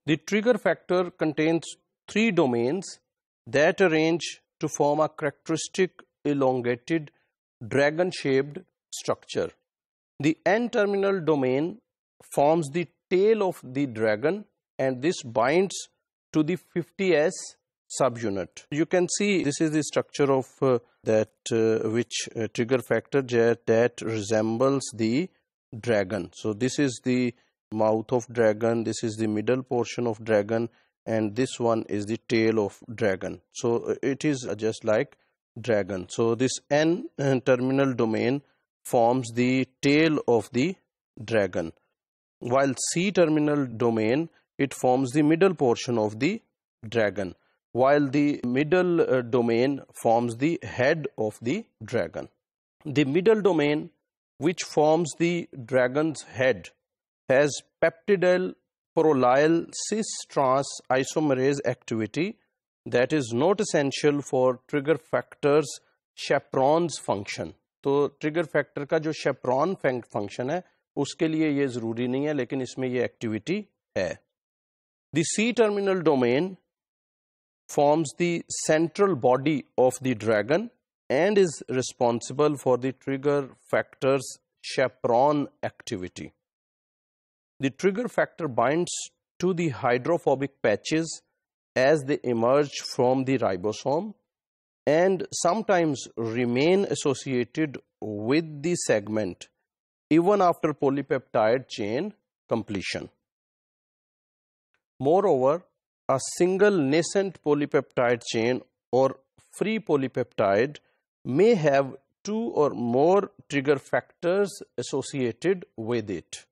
The trigger factor contains three domains that arrange to form a characteristic elongated dragon-shaped structure. The N-terminal domain forms the tail of the dragon, and this binds to the 50S subunit. You can see this is the structure of which trigger factor that resembles the dragon. So this is the mouth of dragon, this is the middle portion of dragon, and this one is the tail of dragon. So it is just like dragon. So this N terminal domain forms the tail of the dragon, while C terminal domain, it forms the middle portion of the dragon, while the middle domain forms the head of the dragon. The middle domain, which forms the dragon's head, has peptidyl prolyl cis trans isomerase activity that is not essential for trigger factor's chaperone's function. तो trigger factor का जो chaperone function है उसके लिए ये ज़रूरी नहीं है, लेकिन इसमें ये एक्टिविटी है. The C terminal domain forms the central body of the dragon and is responsible for the trigger factor's chaperone activity. The trigger factor binds to the hydrophobic patches as they emerge from the ribosome and sometimes remain associated with the segment even after polypeptide chain completion. Moreover, a single nascent polypeptide chain or free polypeptide may have two or more trigger factors associated with it.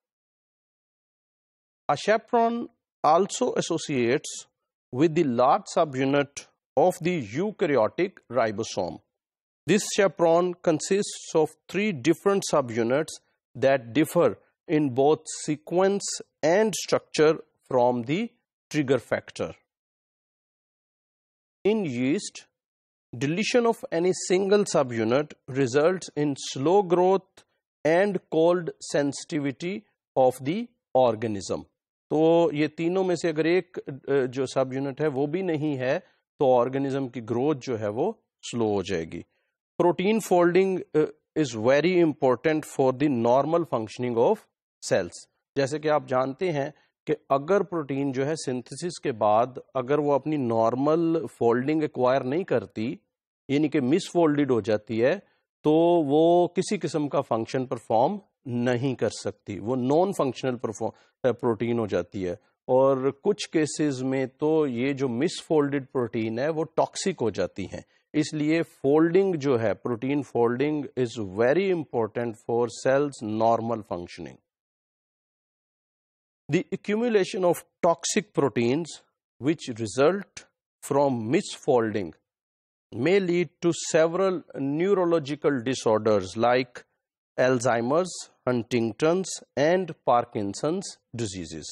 A chaperone also associates with the large subunit of the eukaryotic ribosome. This chaperone consists of three different subunits that differ in both sequence and structure from the trigger factor. In yeast, deletion of any single subunit results in slow growth and cold sensitivity of the organism. तो ये तीनों में से अगर एक जो सब unit है वो भी नहीं है तो ऑर्गेनिज्म की ग्रोथ जो है वो स्लो हो जाएगी. Protein folding is very important for the normal functioning of cells. जैसे कि आप जानते हैं कि अगर प्रोटीन जो है सिंथेसिस के बाद अगर वो अपनी नॉर्मल फोल्डिंग एक्वायर नहीं करती, यानी कि मिसफोल्डेड हो जाती है, तो वो किसी किस्म का फंक्शन परफॉर्म नहीं कर सकती, वो नॉन फंक्शनल प्रोटीन हो जाती है. और कुछ केसेस में तो ये जो मिसफोल्डेड प्रोटीन है वो टॉक्सिक हो जाती हैं. इसलिए फोल्डिंग जो है, protein folding is very important for sales normal functioning. The accumulation of toxic proteins which result from misfolding may lead to several neurological disorders like Alzheimer's, Huntington's, and Parkinson's diseases.